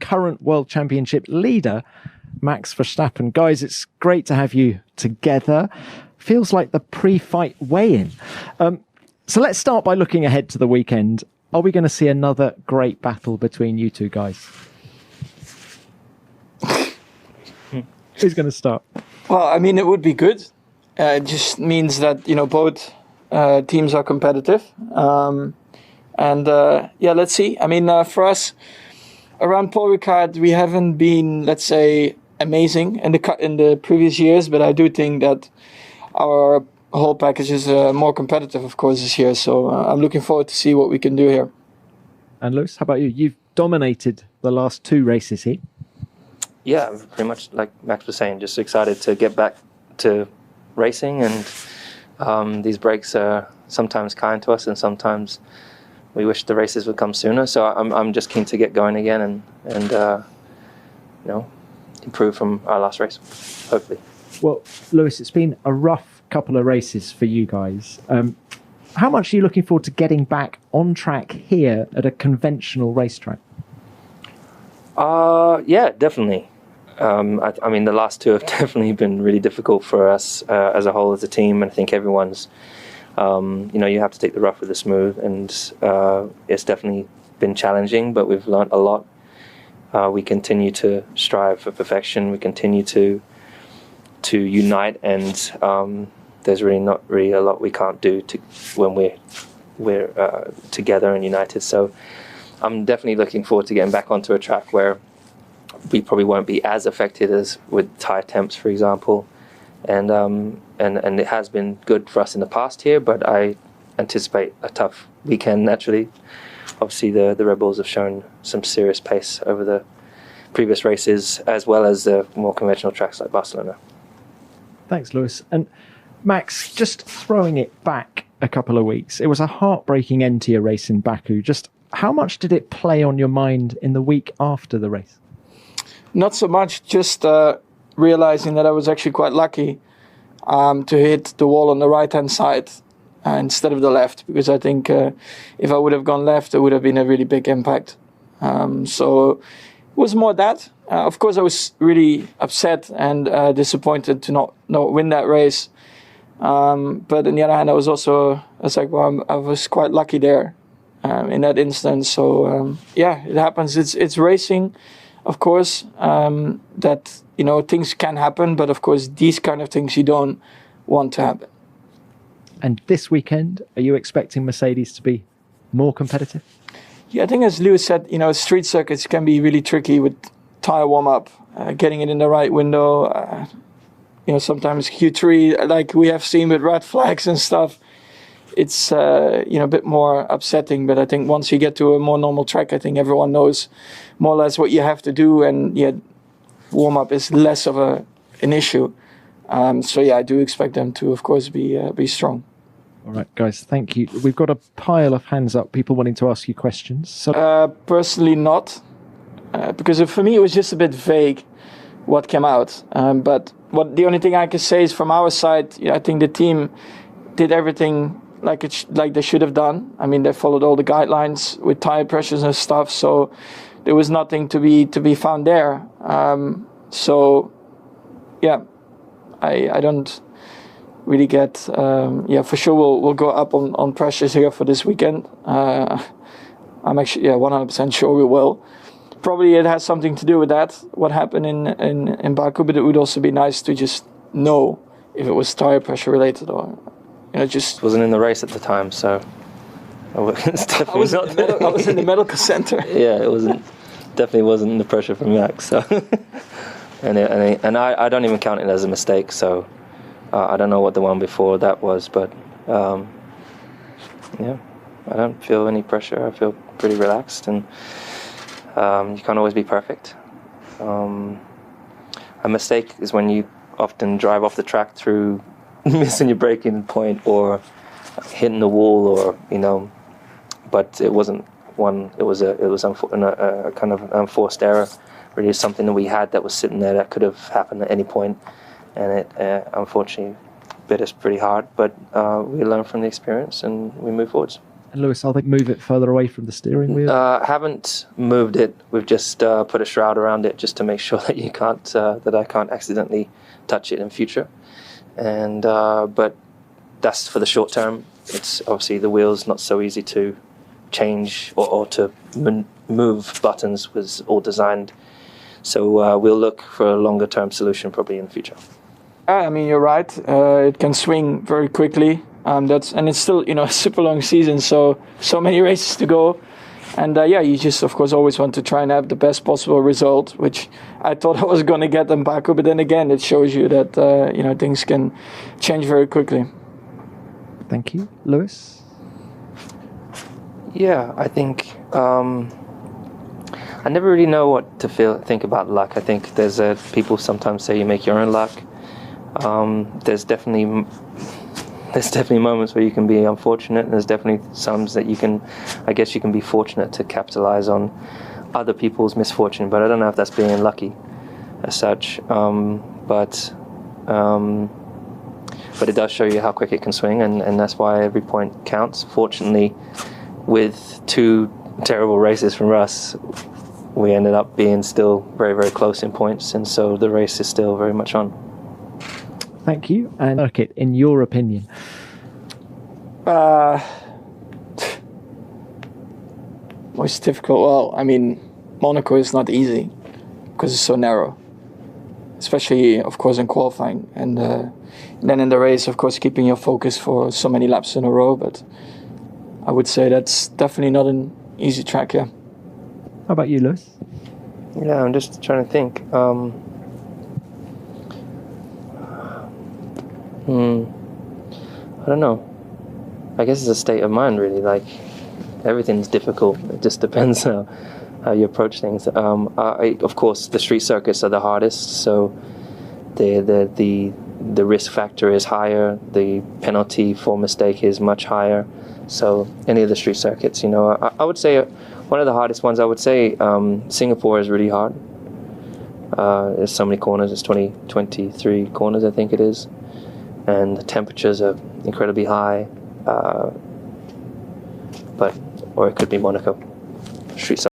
current World Championship leader, Max Verstappen. Guys, it's great to have you together. Feels like the pre-fight weigh-in. So let's start by looking ahead to the weekend. Are we going to see another great battle between you two guys? Who's going to start? Well, I mean, it would be good. It just means that, both teams are competitive. Let's see. I mean, for us, around Paul Ricard, we haven't been, let's say, amazing in the previous years, but I do think that our whole package is more competitive, of course, this year. So I'm looking forward to see what we can do here. And Lewis, how about you? You've dominated the last 2 races here. Yeah, pretty much like Max was saying, just excited to get back to racing, and these breaks are sometimes kind to us and sometimes we wish the races would come sooner. So I'm just keen to get going again and improve from our last race, hopefully. Well, Lewis, it's been a rough couple of races for you guys. How much are you looking forward to getting back on track here at a conventional racetrack? Yeah, definitely. I mean, the last 2 have definitely been really difficult for us as a whole, as a team. And I think everyone's, you have to take the rough with the smooth. And it's definitely been challenging, but we've learned a lot. We continue to strive for perfection. We continue to unite, and there's really not really a lot we can't do when we're together and united. So I'm definitely looking forward to getting back onto a track where we probably won't be as affected as with tyre temps, for example, and it has been good for us in the past here, but I anticipate a tough weekend naturally. Obviously, the Red Bulls have shown some serious pace over the previous races, as well as the more conventional tracks like Barcelona. Thanks, Lewis. And Max, just throwing it back a couple of weeks, it was a heartbreaking end to your race in Baku. Just how much did it play on your mind in the week after the race? Not so much, just realizing that I was actually quite lucky to hit the wall on the right-hand side instead of the left, because I think if I would have gone left, it would have been a really big impact. So it was more that. Of course, I was really upset and disappointed to not win that race. But on the other hand, I was quite lucky there in that instance. So it happens. It's racing, of course. That things can happen, but of course these kind of things you don't want to happen. And this weekend, are you expecting Mercedes to be more competitive? Yeah, I think as Lewis said, street circuits can be really tricky with tire warm-up, getting it in the right window. Sometimes Q3, like we have seen with red flags and stuff, it's a bit more upsetting. But I think once you get to a more normal track, I think everyone knows more or less what you have to do, and warm-up is less of an issue. I do expect them to, of course, be strong. All right, guys, thank you. We've got a pile of hands up, people wanting to ask you questions. So, personally, not, because for me it was just a bit vague what came out. But the only thing I can say is from our side, I think the team did everything like they should have done. I mean, they followed all the guidelines with tire pressures and stuff, so there was nothing to be found there. I don't really get. For sure we'll go up on pressures here for this weekend. I'm actually 100% sure we will. Probably it has something to do with that, what happened in Baku, but it would also be nice to just know if it was tire pressure related or just wasn't in the race at the time, so I was in the medical center. Yeah, it definitely wasn't the pressure from Max. So and I don't even count it as a mistake. So I don't know what the one before that was, but I don't feel any pressure. I feel pretty relaxed, and you can't always be perfect. A mistake is when you often drive off the track through missing your braking point or hitting the wall, or but it wasn't one. It was a kind of unforced error. Really, something that we had that was sitting there that could have happened at any point, and it unfortunately bit us pretty hard. But we learn from the experience and we move forwards. Lewis, I'll move it further away from the steering wheel. Haven't moved it. We've just put a shroud around it just to make sure that you can't, that I can't accidentally touch it in future. And but that's for the short term. It's obviously the wheel's not so easy to change or to move buttons was all designed. So we'll look for a longer term solution probably in the future. I mean, you're right. It can swing very quickly. And it's still, a super long season, so many races to go. And you just, of course, always want to try and have the best possible result, which I thought I was going to get in Baku. But then again, it shows you that, things can change very quickly. Thank you. Lewis? Yeah, I think I never really know what to think about luck. I think there's people sometimes say you make your own luck. There's definitely moments where you can be unfortunate, and there's definitely some that you can be fortunate to capitalize on other people's misfortune, but I don't know if that's being lucky as such. But it does show you how quick it can swing, and that's why every point counts. Fortunately, with 2 terrible races from us, we ended up being still very, very close in points, and so the race is still very much on. Thank you. And circuit, in your opinion? Most difficult. Well, I mean, Monaco is not easy because it's so narrow, especially, of course, in qualifying. And then in the race, of course, keeping your focus for so many laps in a row. But I would say that's definitely not an easy track, yeah. How about you, Lewis? Yeah, I'm just trying to think. I don't know. I guess it's a state of mind, really. Like, everything's difficult. It just depends how you approach things. Of course, the street circuits are the hardest, so the risk factor is higher. The penalty for mistake is much higher. So any of the street circuits, I would say one of the hardest ones. I would say Singapore is really hard. There's so many corners. It's 23 corners, I think it is. And the temperatures are incredibly high, or it could be Monaco street